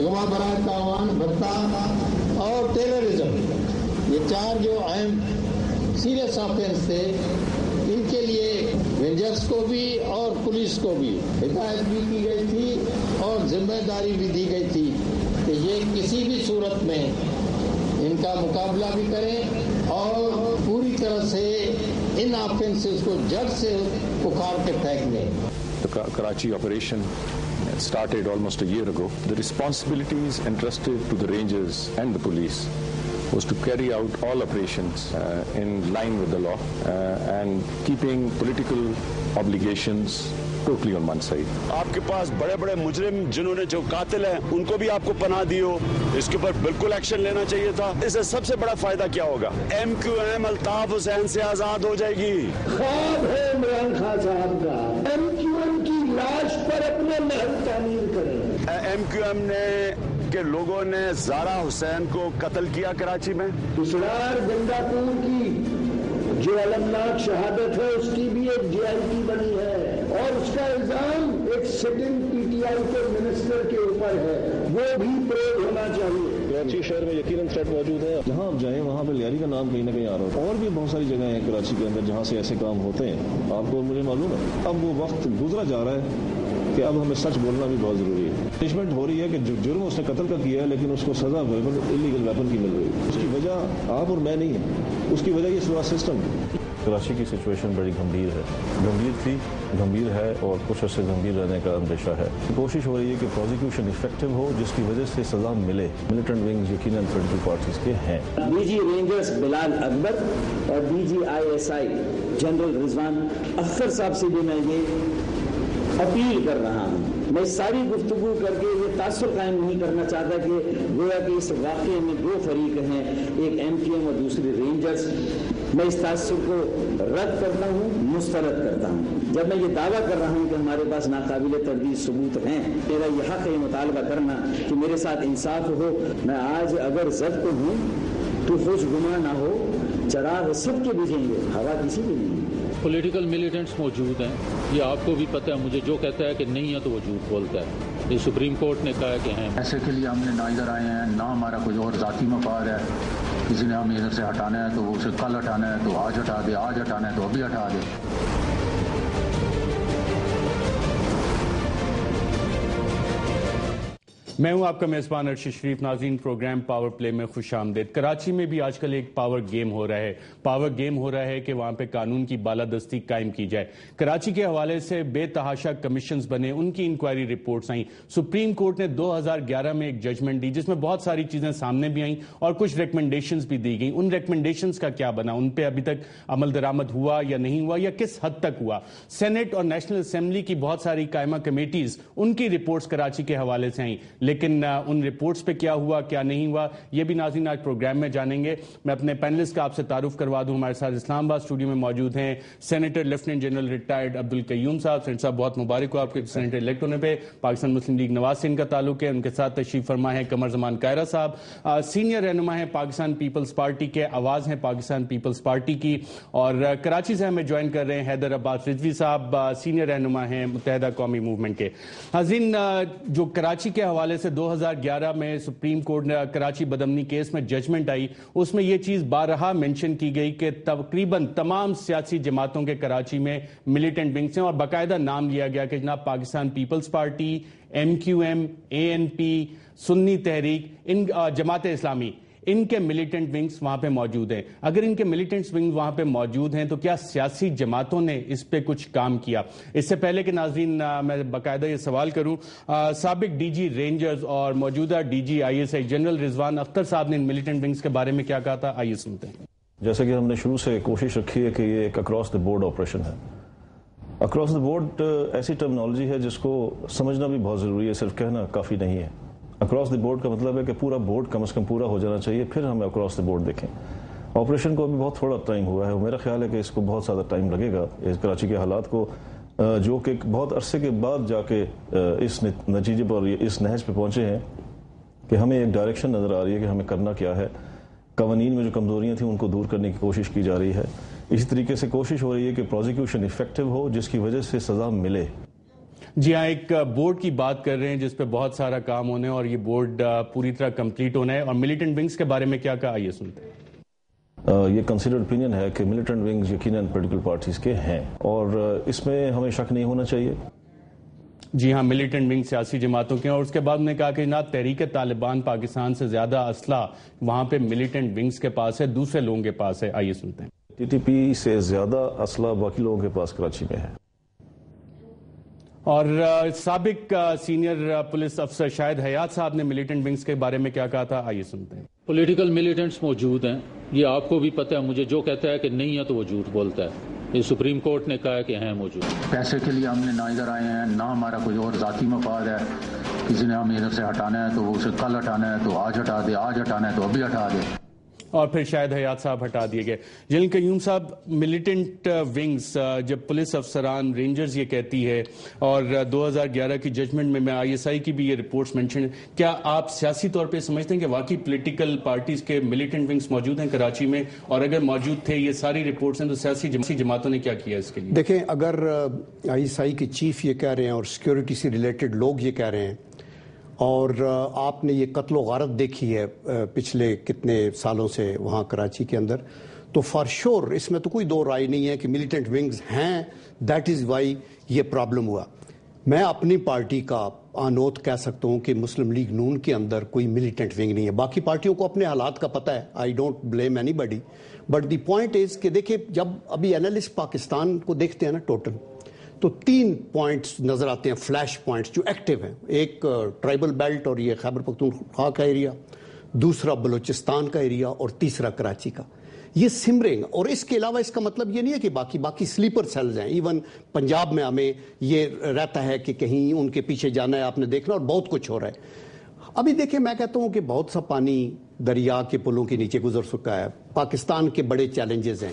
اغوا برائے تاوان بھتہ اور ٹیررزم، یہ 4 جو اہم سیریس آفینس تھے، ان کے لیے رینجرز کو بھی اور پولیس کو بھی ہدایت بھی کی گئی تھی اور ذمہ داری بھی دی گئی تھی کہ یہ کسی بھی صورت میں ان کا مقابلہ بھی کریں اور پوری طرح سے ان آفینسز کو جڑ سے اکھاڑ کے پھینک دیں. The Karachi operation started almost a year ago. The responsibilities entrusted to the Rangers and the police was to carry out all operations in line with the law and keeping political obligations totally on one side. آپ کے پاس بڑے بڑے مجرم جنہوں نے جو قاتل ہیں ان کو بھی آپ کو پناہ دی ہو، اس کے اوپر بالکل ایکشن لینا چاہیے تھا. اس سے سب سے بڑا فائدہ کیا ہوگا؟ M Q M Altaf Hussain سے آزاد ہو جائے گی. خواب ہے عمران خان صاحب کا ایم کیو ایم کی لاش پر اپنے محل تعمیر کریں. ایم کیو ایم نے کہ لوگوں نے زارا حسین کو قتل کیا کراچی میں. اسرار گنگا پور کی جو المناک شہادت ہے اس کی بھی ایک جے آئی ٹی بنی ہے اور اس کا الزام ایک سٹنگ پی ٹی آئی کے منسٹر کے اوپر ہے، وہ بھی پریڈ ہونا چاہیے. کراچی شہر میں یقیناً تھریٹ موجود ہے. جہاں آپ جائیں وہاں پہ لیاری کا نام کہیں نہ کہیں آ رہا ہے. اور بھی بہت ساری جگہیں ہیں کراچی کے اندر جہاں سے ایسے کام ہوتے ہیں. آپ کو مجھے معلوم ہے اب وہ وقت گزرا جا رہا ہے کہ اب ہمیں سچ بولنا بھی بہت ضروری ہے. پنشمنٹ ہو رہی ہے کہ جو جرم اس نے قتل کا کیا ہے لیکن اس کو سزا انلیگل ویپن کی مل رہی ہے. اس کی وجہ آپ اور میں نہیں ہے، اس کی وجہ یہ سارا سسٹم. کراچی کی سچویشن بڑی گمبھیر ہے، گمبھیر تھی، گمبھیر ہے اور کچھ عرصے گمبھیر رہنے کا اندیشہ ہے. کوشش ہو رہی ہے کہ پروزیکیوشن افیکٹو ہو جس کی وجہ سے سزا ملے. ملیٹنٹ ونگز یقیناً پولیٹیکل پارٹیز کے ہیں. D G Rangers Bilal Akbar اور D G I S I general Rizwan Akhtar sahib سے بھی میں یہ اپیل کر رہا ہوں. میں ساری گفتگو کر کے یہ تاثر قائم نہیں کرنا چاہتا کہ گویا کہ اس واقعے میں 2 فریق ہیں، ایک ایم کیو ایم اور دوسری رینجرز. میں اس تاثر کو رد کرتا ہوں، مسترد کرتا ہوں. جب میں یہ دعویٰ کر رہا ہوں کہ ہمارے پاس ناقابل تردید ثبوت ہیں، میرا یہ حق ہے مطالبہ کرنا کہ میرے ساتھ انصاف ہو. میں آج اگر ضد کو ہوں تو خوش گما نہ ہو، چراغ سب کے بجھیں گے، ہوا کسی کی نہیں. پولیٹیکل ملیٹنٹس موجود ہیں، یہ آپ کو بھی پتہ ہے. مجھے جو کہتا ہے کہ نہیں ہے تو وہ جھوٹ بولتا ہے. یہ سپریم کورٹ نے کہا کہ ہیں. ایسے کے لیے ہم نے نہ ادھر آئے ہیں نہ ہمارا کوئی اور ذاتی مفاد ہے. کسی نے ہمیں ادھر سے ہٹانا ہے تو اسے کل ہٹانا ہے تو آج ہٹا دے، آج ہٹانا ہے تو ابھی ہٹا دے. میں ہوں آپ کا میزبان ارشد شریف. ناظرین، پروگرام پاور پلے میں خوش آمدید. کراچی میں بھی آج کل ایک پاور گیم ہو رہا ہے. پاور گیم ہو رہا ہے کہ وہاں پہ قانون کی بالادستی قائم کی جائے. کراچی کے حوالے سے بے تحاشا کمیشنز بنے، ان کی انکوائری رپورٹس آئیں. سپریم کورٹ نے 2011 میں ایک ججمنٹ دی جس میں بہت ساری چیزیں سامنے بھی آئیں اور کچھ ریکمنڈیشنز بھی دی گئیں. ان ریکمنڈیشنز کا کیا بنا؟ ان پہ ابھی تک عمل درآمد ہوا یا نہیں ہوا یا کس حد تک ہوا؟ سینٹ اور نیشنل اسمبلی کی بہت ساری قائمہ کمیٹیز، ان کی رپورٹس کراچی کے حوالے سے آئیں، لیکن ان رپورٹس پہ کیا ہوا کیا نہیں ہوا یہ بھی ناظرین آج پروگرام میں جانیں گے. میں اپنے پینلسٹ کا آپ سے تعارف کروا دوں. ہمارے ساتھ اسلام آباد اسٹوڈیو میں موجود ہیں senator lieutenant general retired Abdul Qayyum صاحب. سینیٹر صاحب بہت مبارک ہو آپ کے سینیٹر الیکٹ ہونے پہ. پاکستان مسلم لیگ نواز سے ان کا تعلق ہے. ان کے ساتھ تشریف فرما ہے قمر زمان کائرہ صاحب، سینئر رہنما ہیں پاکستان پیپلز پارٹی کے، آواز ہیں پاکستان پیپلز پارٹی کی. اور کراچی سے ہمیں جوائن کر رہے ہیں حیدر عباس رضوی صاحب، سینئر رہنما ہیں متحدہ قومی موومنٹ کے. ناظرین، جو کراچی کے حوالے سے 2011 میں سپریم کورٹ نے کراچی بدامنی کیس میں ججمنٹ آئی، اس میں یہ چیز بارہا مینشن کی گئی کہ تقریباً تمام سیاسی جماعتوں کے کراچی میں ملیٹنٹ ونگز ہیں اور باقاعدہ نام لیا گیا کہ جناب Pakistan peoples party, M Q M, A N P, Sunni Tehreek, ان جماعت اسلامی، ان کے ملیٹنٹ ونگز وہاں پہ موجود ہیں. اگر ان کے ملیٹنٹ ونگز وہاں پہ موجود ہیں تو کیا سیاسی جماعتوں نے اس پہ کچھ کام کیا؟ اس سے پہلے کہ ناظرین میں باقاعدہ یہ سوال کروں، سابق ڈی جی رینجرز اور موجودہ D G I S I general Rizwan Akhtar sahib نے ان ملیٹنٹ ونگز کے بارے میں کیا کہا تھا، آئیے سنتے ہیں. جیسا کہ ہم نے شروع سے کوشش رکھی ہے کہ یہ ایک اکراس دا بورڈ آپریشن ہے. اکراس دا بورڈ ایسی ٹرمنالوجی ہے جس کو سمجھنا بھی بہت ضروری ہے، صرف کہنا کافی نہیں ہے. اکراس دی بورڈ کا مطلب ہے کہ پورا بورڈ کم از کم پورا ہو جانا چاہیے، پھر ہم اکراس دی بورڈ دیکھیں. آپریشن کو ابھی بہت تھوڑا ٹائم ہوا ہے، میرا خیال ہے کہ اس کو بہت زیادہ ٹائم لگے گا. اس کراچی کے حالات کو جو کہ بہت عرصے کے بعد جا کے اس نتیجے پر اس نہج پہ پہنچے ہیں کہ ہمیں ایک ڈائریکشن نظر آ رہی ہے کہ ہمیں کرنا کیا ہے. قوانین میں جو کمزوریاں تھیں ان کو دور کرنے کی کوشش کی جا رہی ہے. اسی طریقے سے کوشش ہو رہی ہے کہ پروزیکیوشن افیکٹو ہو جس کی وجہ سے سزا ملے. جی ہاں، ایک بورڈ کی بات کر رہے ہیں جس پہ بہت سارا کام ہونا ہے اور یہ بورڈ پوری طرح کمپلیٹ ہونا ہے، اور ملیٹنٹ ونگز کے بارے میں کیا کہا آئیے سنتے ہیں۔ یہ کنسیڈرڈ اوپینین ہے کہ ملیٹنٹ ونگز یقیناً پولیٹیکل پارٹیز کے ہیں، اور اس میں ہمیں شک نہیں ہونا چاہیے۔ جی ہاں، ملیٹنٹ ونگ سیاسی جماعتوں کے ہیں، اور اس کے بعد انہوں نے کہا کہ جناب تحریک طالبان پاکستان سے زیادہ اسلحہ وہاں پہ ملیٹنٹ ونگز کے پاس ہے، دوسرے لوگوں کے پاس ہے، آئیے سنتے ہیں۔ ٹی ٹی پی سے زیادہ اسلحہ باقی لوگوں کے پاس کراچی میں ہے۔ اور سابق سینئر پولیس افسر شاہد حیات صاحب نے ملیٹنٹ ونگز کے بارے میں کیا کہا تھا، آئیے سنتے ہیں۔ پولیٹیکل ملیٹنٹس موجود ہیں، یہ آپ کو بھی پتہ ہے، مجھے جو کہتا ہے کہ نہیں ہے تو وہ جھوٹ بولتا ہے۔ یہ سپریم کورٹ نے کہا ہے کہ ہیں موجود۔ پیسے کے لیے ہم نے نہ ادھر آئے ہیں، نہ ہمارا کوئی اور ذاتی مفاد ہے، کسی نے ہمیں ادھر سے ہٹانا ہے تو وہ اسے کل ہٹانا ہے تو آج ہٹا دے، آج ہٹانا ہے تو ابھی ہٹا دے۔ اور پھر شاہد حیات صاحب ہٹا دیے گئے۔ جنرل قیوم صاحب، ملیٹنٹ ونگز جب پولیس افسران رینجرز یہ کہتی ہے، اور 2011 کی ججمنٹ میں ISI کی بھی یہ رپورٹس مینشن، کیا آپ سیاسی طور پہ سمجھتے ہیں کہ واقعی پولیٹیکل پارٹیز کے ملیٹنٹ ونگز موجود ہیں کراچی میں؟ اور اگر موجود تھے، یہ ساری رپورٹس ہیں، تو سیاسی جماعتوں نے کیا کیا اس کے لیے؟ دیکھیں، اگر ISI کے چیف یہ کہہ رہے ہیں اور سیکیورٹی سے ریلیٹڈ لوگ یہ کہہ رہے ہیں، اور آپ نے یہ قتل و غارت دیکھی ہے پچھلے کتنے سالوں سے وہاں کراچی کے اندر، تو فار شور اس میں تو کوئی دو رائے نہیں ہے کہ ملیٹنٹ ونگز ہیں، دیٹ از وائی یہ پرابلم ہوا۔ میں اپنی پارٹی کا آنوت کہہ سکتا ہوں کہ مسلم لیگ نون کے اندر کوئی ملیٹنٹ ونگ نہیں ہے۔ باقی پارٹیوں کو اپنے حالات کا پتہ ہے، I don't blame any body, but the point is کہ دیکھیں، جب ابھی اینالسٹ پاکستان کو دیکھتے ہیں نا ٹوٹل، تو 3 پوائنٹس نظر آتے ہیں، فلیش پوائنٹس جو ایکٹیو ہیں۔ ایک ٹرائبل بیلٹ اور یہ خیبر پختونخوا کا ایریا، دوسرا بلوچستان کا ایریا، اور تیسرا کراچی کا۔ یہ سمرنگ، اور اس کے علاوہ اس کا مطلب یہ نہیں ہے کہ باقی سلیپر سیلز ہیں۔ ایون پنجاب میں ہمیں یہ رہتا ہے کہ کہیں ان کے پیچھے جانا ہے، آپ نے دیکھنا، اور بہت کچھ ہو رہا ہے۔ ابھی دیکھیں، میں کہتا ہوں کہ بہت سا پانی دریا کے پلوں کے نیچے گزر چکا ہے۔ پاکستان کے بڑے چیلنجز ہیں۔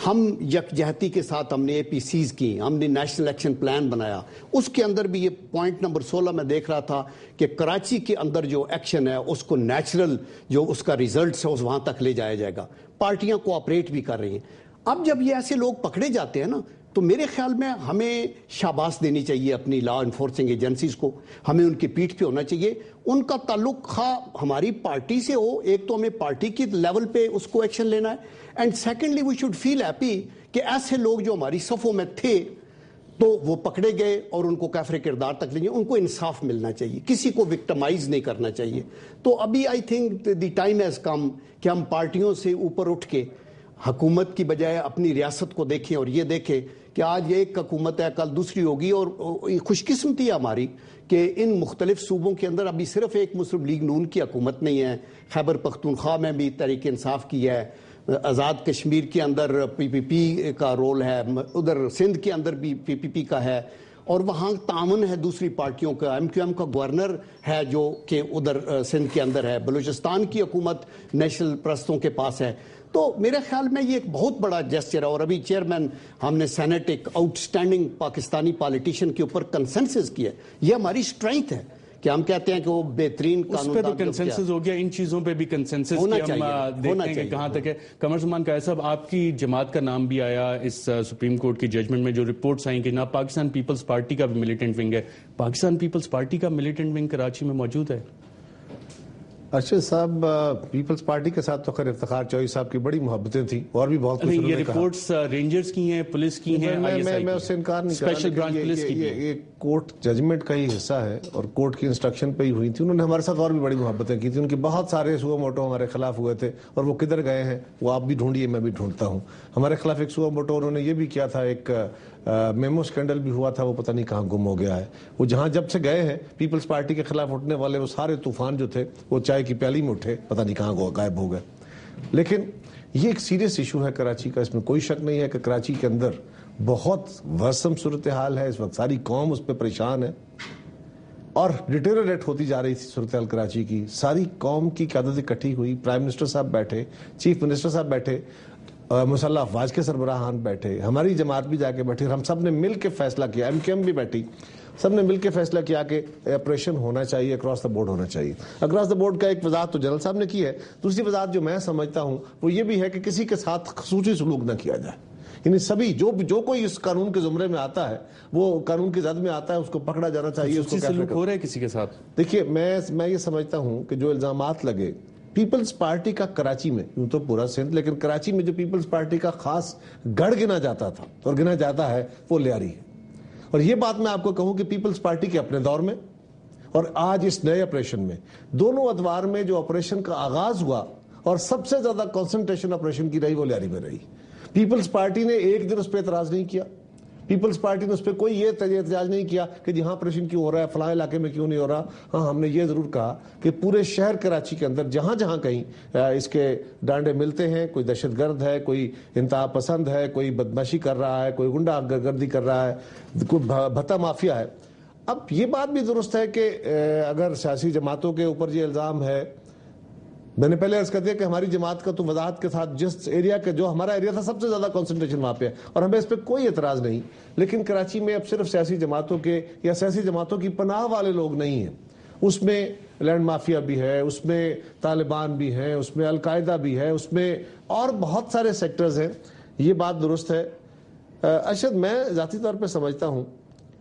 ہم یکجہتی کے ساتھ ہم نے APCs کی، ہم نے نیشنل ایکشن پلان بنایا، اس کے اندر بھی یہ پوائنٹ نمبر 16 میں دیکھ رہا تھا کہ کراچی کے اندر جو ایکشن ہے اس کو نیچرل جو اس کا ریزلٹس ہے اس وہاں تک لے جایا جائے گا۔ پارٹیاں کوآپریٹ بھی کر رہی ہیں۔ اب جب یہ ایسے لوگ پکڑے جاتے ہیں نا، تو میرے خیال میں ہمیں شاباش دینی چاہیے اپنی لا انفورسنگ ایجنسیز کو، ہمیں ان کی پیٹھ پہ ہونا چاہیے۔ ان کا تعلق خواہ ہماری پارٹی سے ہو، ایک تو ہمیں پارٹی کی لیول پہ اس کو ایکشن لینا ہے، and secondly we should feel happy کہ ایسے لوگ جو ہماری صفوں میں تھے تو وہ پکڑے گئے اور ان کو کافر کردار تک لے جائیں، ان کو انصاف ملنا چاہیے، کسی کو وکٹمائز نہیں کرنا چاہیے۔ تو ابھی I think the time has come کہ ہم پارٹیوں سے اوپر اٹھ کے حکومت کی بجائے اپنی ریاست کو دیکھیں، اور یہ دیکھیں کہ آج ایک حکومت ہے، کل دوسری ہوگی، اور خوش قسمتی ہے ہماری کہ ان مختلف صوبوں کے اندر ابھی صرف ایک مسلم لیگ نون کی حکومت نہیں ہے۔ خیبر پختونخوا میں بھی تحریک انصاف کی ہے، آزاد کشمیر کے اندر PPP کا رول ہے، ادھر سندھ کے اندر بھی PPP کا ہے، اور وہاں تعاون ہے دوسری پارٹیوں کا۔ MQM کا گورنر ہے جو کہ ادھر سندھ کے اندر ہے، بلوچستان کی حکومت نیشنل پرستوں کے پاس ہے۔ تو میرے خیال میں یہ ایک بہت بڑا جیسچر ہے، اور ابھی چیئرمین ہم نے سینٹ ایک آؤٹ اسٹینڈنگ پاکستانی پالیٹیشین کے اوپر کنسنسس کیا ہے۔ یہ ہماری اسٹرینتھ ہے کہ ہم کہتے ہیں کہ وہ بہترین قانون، اس پہ تو کنسنسس ہو گیا، ان چیزوں پہ بھی کنسنسس ہونا کہ ہم دیکھتے ہیں کہ کہاں تک ہے۔ قمر زمان قائد صاحب، آپ کی جماعت کا نام بھی آیا اس سپریم کورٹ کی ججمنٹ میں، جو رپورٹس آئیں کہ نہ پاکستان پیپلز پارٹی کا بھی ملیٹنٹ ونگ ہے۔ پاکستان پیپلز پارٹی کا ملیٹنٹ ونگ کراچی میں موجود ہے؟ ارشد صاحب، پیپلز پارٹی کے ساتھ تو خیر افتخار چوہدری صاحب کی بڑی محبتیں تھیں، اور بھی بہت کچھ یہ رپورٹس رینجرز کی ہیں، پولیس کی ہیں، میں اس سے انکار نہیں کر رہا، یہ کورٹ ججمنٹ کا ہی حصہ ہے اور کورٹ کی انسٹرکشن پہ ہی ہوئی تھی۔ انہوں نے ہمارے ساتھ اور بھی بڑی محبتیں کی تھیں، ان کے بہت سارے سو موٹو ہمارے خلاف ہوئے تھے، اور وہ کدھر گئے ہیں وہ آپ بھی ڈھونڈیے، میں بھی ڈھونڈتا ہوں۔ ہمارے خلاف ایک سو موٹو انہوں نے یہ بھی کیا تھا، ایک میمو سکینڈل بھی ہوا تھا، وہ پتہ نہیں کہاں گم ہو گیا ہے۔ وہ جہاں جب سے گئے ہیں پیپلز پارٹی کے خلاف اٹھنے والے وہ سارے طوفان جو تھے وہ چائے کی پیالی میں اٹھے، پتہ نہیں کہاں غائب ہو گئے۔ لیکن یہ ایک سیریس ایشو ہے کراچی کا، اس میں کوئی شک نہیں ہے کہ کراچی کے اندر بہت ورسم صورتحال ہے، اس وقت ساری قوم اس پہ پریشان ہے، اور ڈیٹیریٹ ہوتی جا رہی تھی صورتحال کراچی کی۔ ساری قوم کی قیادت اکٹھی ہوئی، پرائم منسٹر صاحب بیٹھے، چیف منسٹر صاحب بیٹھے، مسلح افواج کے سربراہان بیٹھے، ہماری جماعت بھی جا کے بیٹھی، اور ہم سب نے مل کے فیصلہ کیا، MQM بھی بیٹھی، سب نے مل کے فیصلہ کیا کہ آپریشن ہونا چاہیے، اکراس دا بورڈ ہونا چاہیے۔ اکراس دا بورڈ کا ایک وضاحت تو جنرل صاحب نے کی ہے، دوسری وضاحت جو میں سمجھتا ہوں وہ یہ بھی ہے کہ کسی کے ساتھ خصوصی سلوک نہ کیا جائے۔ یعنی سبھی جو کوئی اس قانون کے زمرے میں آتا ہے وہ قانون کی زد میں آتا ہے، اس کو پکڑا جانا چاہیے. اس کو سلوک ہو رہا ہے کسی کے ساتھ؟ دیکھیے میں یہ سمجھتا ہوں کہ جو الزامات لگے پیپلز پارٹی کا کراچی میں، یوں تو پورا سندھ، لیکن کراچی میں جو پیپلز پارٹی کا خاص گڑھ گنا جاتا تھا اور گنا جاتا ہے وہ لیاری ہے. اور یہ بات میں آپ کو کہوں کہ پیپلز پارٹی کے اپنے دور میں اور آج اس نئے آپریشن میں، دونوں ادوار میں جو آپریشن کا آغاز ہوا اور سب سے زیادہ کنسنٹریشن آپریشن کی رہی وہ لیاری میں رہی. پیپلز پارٹی نے ایک دن اس پہ اعتراض نہیں کیا، پیپلز پارٹی نے اس پہ کوئی یہ احتجاج نہیں کیا کہ جہاں آپریشن کیوں ہو رہا ہے فلاں علاقے میں کیوں نہیں ہو رہا. ہاں ہم نے یہ ضرور کہا کہ پورے شہر کراچی کے اندر جہاں جہاں کہیں اس کے ڈانڈے ملتے ہیں، کوئی دہشت گرد ہے، کوئی انتہا پسند ہے، کوئی بدماشی کر رہا ہے، کوئی غنڈہ گردی کر رہا ہے، کوئی بھتا مافیا ہے. اب یہ بات بھی درست ہے کہ اگر سیاسی جماعتوں کے اوپر یہ الزام ہے، میں نے پہلے عرض کر دیا کہ ہماری جماعت کا تو وضاحت کے ساتھ جس ایریا کے جو ہمارا ایریا تھا سب سے زیادہ کنسنٹریشن وہاں پہ ہے اور ہمیں اس پہ کوئی اعتراض نہیں. لیکن کراچی میں اب صرف سیاسی جماعتوں کے یا سیاسی جماعتوں کی پناہ والے لوگ نہیں ہیں، اس میں لینڈ مافیا بھی ہے، اس میں طالبان بھی ہیں، اس میں القاعدہ بھی ہے، اس میں اور بہت سارے سیکٹرز ہیں. یہ بات درست ہے. ارشد، میں ذاتی طور پہ سمجھتا ہوں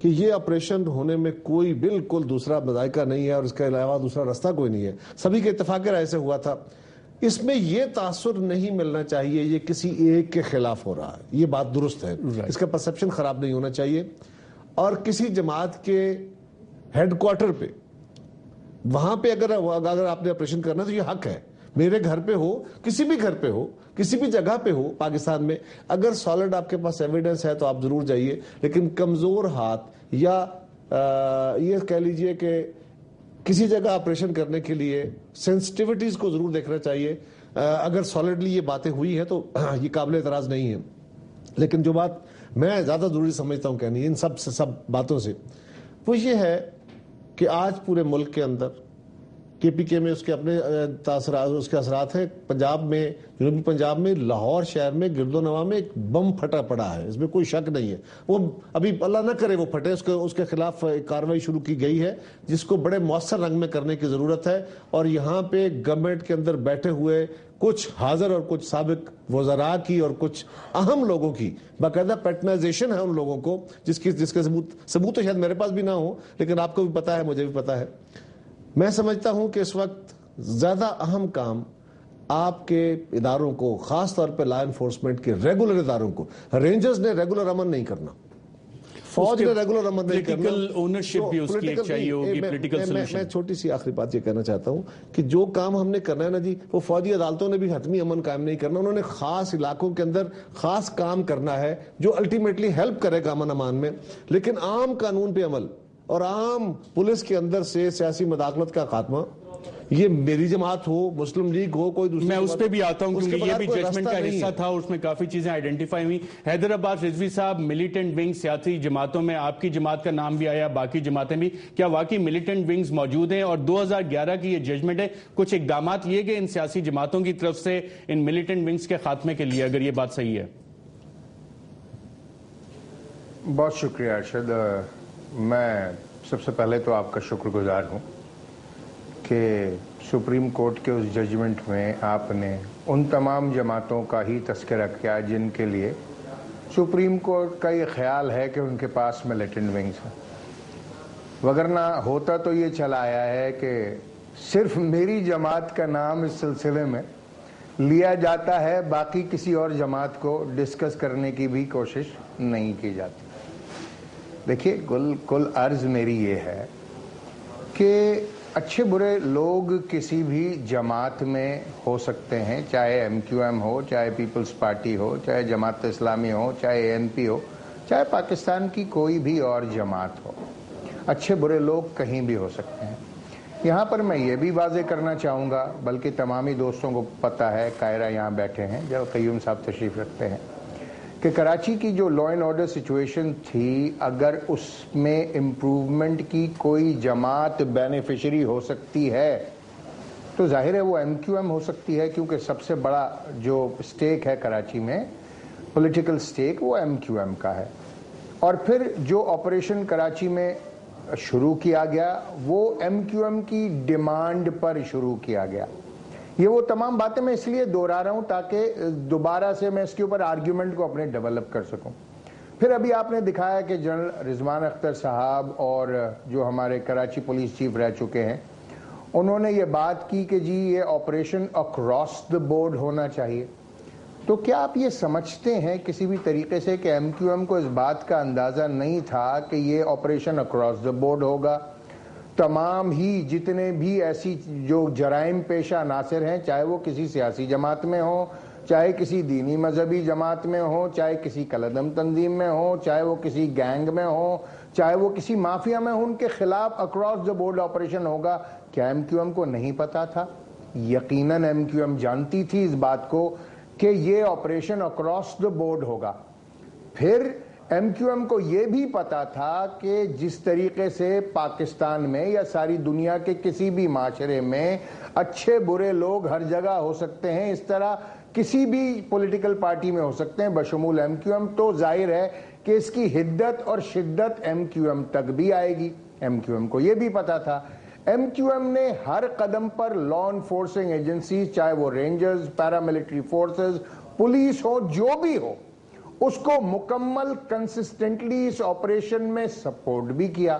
کہ یہ آپریشن ہونے میں کوئی بالکل دوسرا مذائقہ نہیں ہے اور اس کے علاوہ دوسرا رستہ کوئی نہیں ہے. سبھی کے اتفاق رائے سے ہوا تھا. اس میں یہ تاثر نہیں ملنا چاہیے یہ کسی ایک کے خلاف ہو رہا ہے، یہ بات درست ہے. اس کا پرسپشن خراب نہیں ہونا چاہیے. اور کسی جماعت کے ہیڈ کوارٹر پہ وہاں پہ اگر آپ نے آپریشن کرنا تو یہ حق ہے. میرے گھر پہ ہو، کسی بھی گھر پہ ہو، کسی بھی جگہ پہ ہو پاکستان میں، اگر سالڈ آپ کے پاس ایویڈنس ہے تو آپ ضرور جائیے. لیکن کمزور ہاتھ یا یہ کہہ لیجئے کہ کسی جگہ آپریشن کرنے کے لیے سینسٹیوٹیز کو ضرور دیکھنا چاہیے. اگر سالڈلی یہ باتیں ہوئی ہیں تو یہ قابل اعتراض نہیں ہے. لیکن جو بات میں زیادہ ضروری سمجھتا ہوں کہنی ان سب باتوں سے وہ یہ ہے کہ آج پورے ملک کے اندر کے پی کے میں اس کے اپنے تاثرات، اس کے اثرات ہیں. پنجاب میں، جنوبی پنجاب میں، لاہور شہر میں گرد و نواح میں ایک بم پھٹا پڑا ہے، اس میں کوئی شک نہیں ہے. وہ ابھی اللہ نہ کرے وہ پھٹے، اس کے خلاف کارروائی شروع کی گئی ہے جس کو بڑے مؤثر رنگ میں کرنے کی ضرورت ہے. اور یہاں پہ گورنمنٹ کے اندر بیٹھے ہوئے کچھ حاضر اور کچھ سابق وزراء کی اور کچھ اہم لوگوں کی باقاعدہ پیٹرنائزیشن ہے ان لوگوں کو، جس کے ثبوت تو شاید میرے پاس بھی نہ ہو، لیکن آپ کو بھی پتا ہے، مجھے بھی پتا ہے. میں سمجھتا ہوں کہ اس وقت زیادہ اہم کام آپ کے اداروں کو، خاص طور پہ لا انفورسمنٹ کے ریگولر اداروں کو، رینجرز نے ریگولر امن نہیں کرنا، فوج نے ریگولر امن نہیں کرنا. پولیٹیکل اونرشپ بھی اس کی ایک چاہیے ہوگی، پولیٹیکل سولوشن. میں چھوٹی سی آخری بات یہ کہنا چاہتا ہوں کہ جو کام ہم نے کرنا ہے نا جی، وہ فوجی عدالتوں نے بھی حتمی امن قائم نہیں کرنا. انہوں نے خاص علاقوں کے اندر خاص کام کرنا ہے جو الٹیمیٹلی ہیلپ کرے گا امن امان میں. لیکن عام قانون پہ عمل اور عام پولیس کے اندر سے سیاسی مداخلت کا خاتمہ، یہ میری جماعت ہو، مسلم لیگ ہو، کوئی دوسری، میں اس پہ بھی آتا ہوں کیونکہ یہ بھی ججمنٹ کا حصہ تھا، اس میں کافی چیزیں آئیڈینٹیفائی ہوئی. حیدرآباد رضوی صاحب، ملیٹنٹ ونگ سیاسی جماعتوں میں آپ کی جماعت کا نام بھی آیا، باقی جماعتیں بھی، کیا واقعی ملیٹنٹ ونگز موجود ہیں؟ اور 2011 کی یہ ججمنٹ ہے، کچھ اقدامات لیے گئے ان سیاسی جماعتوں کی طرف سے ان ملیٹنٹ ونگز کے خاتمے کے لیے، اگر یہ بات صحیح ہے؟ بہت شکریہ ارشد. میں سب سے پہلے تو آپ کا شکر گزار ہوں کہ سپریم کورٹ کے اس ججمنٹ میں آپ نے ان تمام جماعتوں کا ہی تذکرہ کیا جن کے لیے سپریم کورٹ کا یہ خیال ہے کہ ان کے پاس ملیٹنٹ ونگز ہیں. وگرنہ ہوتا تو یہ چلا آیا ہے کہ صرف میری جماعت کا نام اس سلسلے میں لیا جاتا ہے، باقی کسی اور جماعت کو ڈسکس کرنے کی بھی کوشش نہیں کی جاتی. دیکھیے، کل عرض میری یہ ہے کہ اچھے برے لوگ کسی بھی جماعت میں ہو سکتے ہیں، چاہے ایم کیو ایم ہو، چاہے پیپلز پارٹی ہو، چاہے جماعت اسلامی ہو، چاہے اے این پی ہو، چاہے پاکستان کی کوئی بھی اور جماعت ہو. اچھے برے لوگ کہیں بھی ہو سکتے ہیں. یہاں پر میں یہ بھی واضح کرنا چاہوں گا، بلکہ تمامی دوستوں کو پتہ ہے، قاہرہ یہاں بیٹھے ہیں، جب قیوم صاحب تشریف رکھتے ہیں، کہ کراچی کی جو لا اینڈ آرڈر سچویشن تھی، اگر اس میں امپروومنٹ کی کوئی جماعت بینیفیشری ہو سکتی ہے تو ظاہر ہے وہ ایم کیو ایم ہو سکتی ہے، کیونکہ سب سے بڑا جو سٹیک ہے کراچی میں، پولیٹیکل سٹیک، وہ ایم کیو ایم کا ہے. اور پھر جو آپریشن کراچی میں شروع کیا گیا وہ ایم کیو ایم کی ڈیمانڈ پر شروع کیا گیا. یہ وہ تمام باتیں میں اس لیے دوہرا رہا ہوں تاکہ دوبارہ سے میں اس کے اوپر آرگیومنٹ کو اپنے ڈیولپ کر سکوں. پھر ابھی آپ نے دکھایا کہ جنرل رضوان اختر صاحب اور جو ہمارے کراچی پولیس چیف رہ چکے ہیں انہوں نے یہ بات کی کہ جی یہ آپریشن اکراس دا بورڈ ہونا چاہیے. تو کیا آپ یہ سمجھتے ہیں کسی بھی طریقے سے کہ ایم کیو ایم کو اس بات کا اندازہ نہیں تھا کہ یہ آپریشن اکراس دا بورڈ ہوگا؟ تمام ہی جتنے بھی ایسی جو جرائم پیشہ عناصر ہیں، چاہے وہ کسی سیاسی جماعت میں ہوں، چاہے کسی دینی مذہبی جماعت میں ہوں، چاہے کسی کالعدم تنظیم میں ہوں، چاہے وہ کسی گینگ میں ہوں، چاہے وہ کسی مافیا میں ہوں، ان کے خلاف اکراس دا بورڈ آپریشن ہوگا. کیا ایم کیو ایم کو نہیں پتا تھا؟ یقیناً ایم کیو ایم جانتی تھی اس بات کو کہ یہ آپریشن اکراس دا بورڈ ہوگا. پھر ایم کیو ایم کو یہ بھی پتا تھا کہ جس طریقے سے پاکستان میں یا ساری دنیا کے کسی بھی معاشرے میں اچھے برے لوگ ہر جگہ ہو سکتے ہیں، اس طرح کسی بھی پولیٹیکل پارٹی میں ہو سکتے ہیں بشمول ایم کیو ایم. تو ظاہر ہے کہ اس کی حدت اور شدت ایم کیو ایم تک بھی آئے گی. ایم کیو ایم کو یہ بھی پتا تھا. ایم کیو ایم نے ہر قدم پر لا انفورسنگ ایجنسیز، چاہے وہ رینجرز، پیراملٹری فورسز، پولیس ہو، جو بھی ہو، اس کو مکمل کنسسٹنٹلی اس آپریشن میں سپورٹ بھی کیا.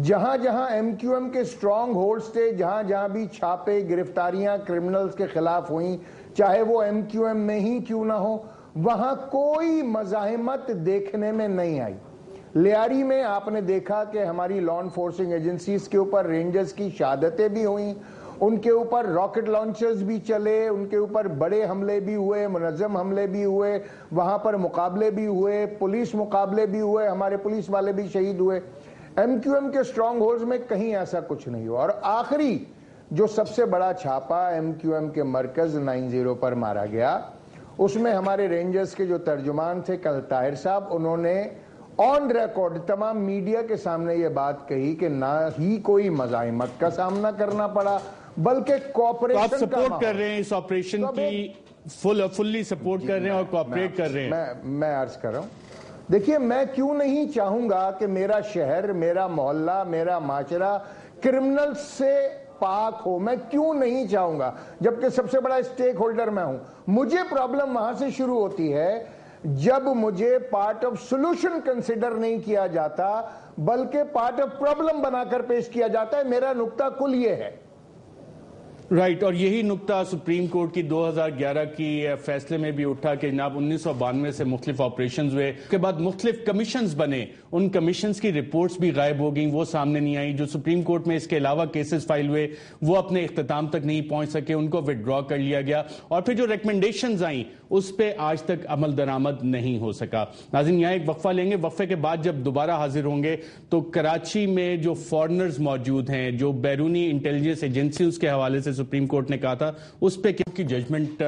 جہاں جہاں ایم کیو ایم کے اسٹرانگ ہولڈز تھے، جہاں جہاں بھی چھاپے گرفتاریاں کرمنلز کے خلاف ہوئیں، چاہے وہ ایم کیو ایم میں ہی کیوں نہ ہو، وہاں کوئی مزاحمت دیکھنے میں نہیں آئی. لیاری میں آپ نے دیکھا کہ ہماری لا انفورسنگ ایجنسیز کے اوپر رینجرز کی شہادتیں بھی ہوئیں، ان کے اوپر راکٹ لانچرز بھی چلے، ان کے اوپر بڑے حملے بھی ہوئے، منظم حملے بھی ہوئے، وہاں پر مقابلے بھی ہوئے، پولیس مقابلے بھی ہوئے، ہمارے پولیس والے بھی شہید ہوئے. ایم کیو ایم کے اسٹرانگ ہولڈز میں کہیں ایسا کچھ نہیں ہوا. اور آخری جو سب سے بڑا چھاپا ایم کیو ایم کے مرکز 90 پر مارا گیا، اس میں ہمارے رینجرز کے جو ترجمان تھے کل طاہر صاحب، انہوں نے آن ریکارڈ تمام میڈیا کے سامنے یہ بات کہی کہ نہ ہی کوئی مزاحمت کا سامنا کرنا پڑا بلکہ کوآپریشن کا. آپ سپورٹ کر رہے ہیں اس آپریشن کی، فلی سپورٹ کر رہے ہیں اور کوآپریٹ کر رہے ہیں؟ میں عرض کر رہا ہوں، دیکھیے میں کیوں نہیں چاہوں گا کہ میرا شہر، میرا محلہ، میرا معاشرہ کرمنل سے پاک ہو. میں کیوں نہیں چاہوں گا جبکہ سب سے بڑا اسٹیک ہولڈر میں ہوں. مجھے پرابلم وہاں سے شروع ہوتی ہے جب مجھے پارٹ آف سولوشن کنسیڈر نہیں کیا جاتا بلکہ پارٹ آف پرابلم بنا کر پیش کیا جاتا ہے. میرا نقطہ کل یہ ہے. رائٹ، اور یہی نقطہ سپریم کورٹ کی 2011 کی فیصلے میں بھی اٹھا کہ جناب 1992 سے مختلف آپریشنز ہوئے، اس کے بعد مختلف کمیشنز بنے، ان کمیشنز کی رپورٹس بھی غائب ہو گئیں، وہ سامنے نہیں آئیں. جو سپریم کورٹ میں اس کے علاوہ کیسز فائل ہوئے وہ اپنے اختتام تک نہیں پہنچ سکے، ان کو وڈرا کر لیا گیا، اور پھر جو ریکمنڈیشنز آئیں اس پہ آج تک عمل درآمد نہیں ہو سکا. ناظرین یہاں ایک وقفہ لیں گے، وقفے کے بعد جب دوبارہ حاضر ہوں گے تو کراچی میں جو فارنرز موجود ہیں، جو بیرونی انٹیلیجنس ایجنسیز کے حوالے سے سپریم کورٹ نے کہا تھا، اس پہ کی ججمنٹ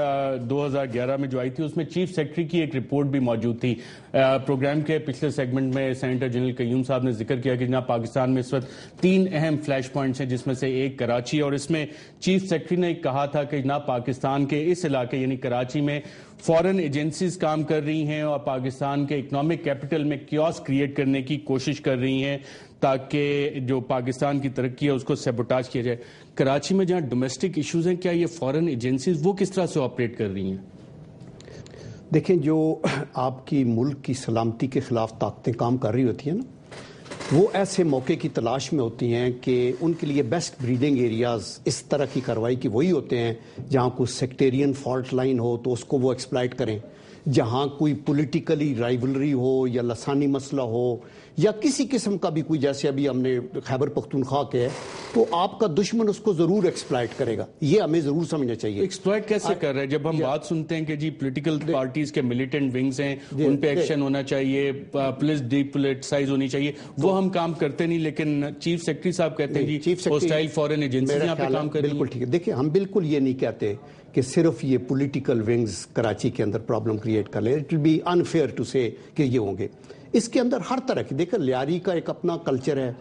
2011 میں جو آئی تھی اس میں چیف سیکرٹری کی ایک رپورٹ بھی موجود تھی. پروگرام کے پچھلے سیگمنٹ میں سینیٹر جنرل قیوم صاحب نے ذکر کیا کہ جناب پاکستان میں اس وقت 3 اہم فلیش پوائنٹس ہیں، جس میں سے ایک کراچی، اور اس میں چیف سیکرٹری نے کہا تھا کہ جناب پاکستان کے اس علاقے یعنی کراچی میں فورن ایجنسیز کام کر رہی ہیں اور پاکستان کے اکنامک کیپٹل میں کیوس کریٹ کرنے کی کوشش کر رہی ہیں تاکہ جو پاکستان کی ترقی ہے اس کو سیبوٹاج کیا جائے. کراچی میں جہاں ڈومیسٹک ایشوز ہیں، کیا یہ فورن ایجنسیز وہ کس طرح سے آپریٹ کر رہی ہیں؟ دیکھیں، جو آپ کی ملک کی سلامتی کے خلاف طاقتیں کام کر رہی ہوتی ہیں نا، وہ ایسے موقع کی تلاش میں ہوتی ہیں کہ ان کے لیے بیسٹ بریڈنگ ایریاز اس طرح کی کارروائی کی وہی ہوتے ہیں جہاں کوئی سیکٹیرین فالٹ لائن ہو تو اس کو وہ ایکسپلائٹ کریں، جہاں کوئی پولیٹیکلی رائیولری ہو یا لسانی مسئلہ ہو یا کسی قسم کا بھی کوئی، جیسے ابھی ہم نے خیبر پختونخوا کے ہے، تو آپ کا دشمن اس کو ضرور ایکسپلائٹ کرے گا. یہ ہمیں ضرور سمجھنا چاہیے. ایکسپلائٹ کیسے کر رہے ہیں؟ جب ہم بات سنتے ہیں کہ جی پولیٹیکل پارٹیز کے ملیٹنٹ ونگز ہیں، ان پہ ایکشن ہونا چاہیے، پولیس ڈی پولیٹیسائز ہونی چاہیے، وہ ہم کام کرتے نہیں، لیکن چیف سیکرٹری صاحب کہتے ہیں جی ہوسٹائل فورن ایجنسیز یہاں پہ کام کر رہی ہیں. بالکل ٹھیک ہے. دیکھیں، ہم بالکل یہ نہیں کہتے کہ صرف یہ پولیٹیکل ونگز کراچی کے اندر پرابلم کریٹ کر لیں. It will be unfair to say کہ یہ ہوں گے. اس کے اندر ہر طرح کی، دیکھیں لیاری کا ایک اپنا کلچر ہے،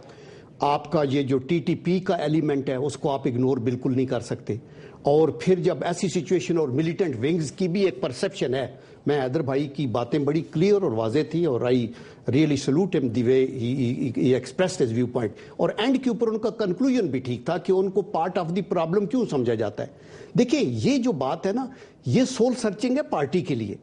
آپ کا یہ جو ٹی ٹی پی کا ایلیمنٹ ہے اس کو آپ اگنور بالکل نہیں کر سکتے. اور پھر جب ایسی سچویشن اور ملیٹنٹ ونگز کی بھی ایک پرسپشن ہے, میں حیدر بھائی کی باتیں بڑی کلیئر اور واضح تھی اور آئی ریئلی سلوٹ ہم دی وے ہی ایکسپریسڈ ہز ویو پوائنٹ. اور اینڈ کے اوپر ان کا کنکلوژن بھی ٹھیک تھا کہ ان کو پارٹ آف دی پرابلم کیوں سمجھا جاتا ہے. دیکھیں یہ جو بات ہے نا, یہ سول سرچنگ ہے پارٹی کے لیے.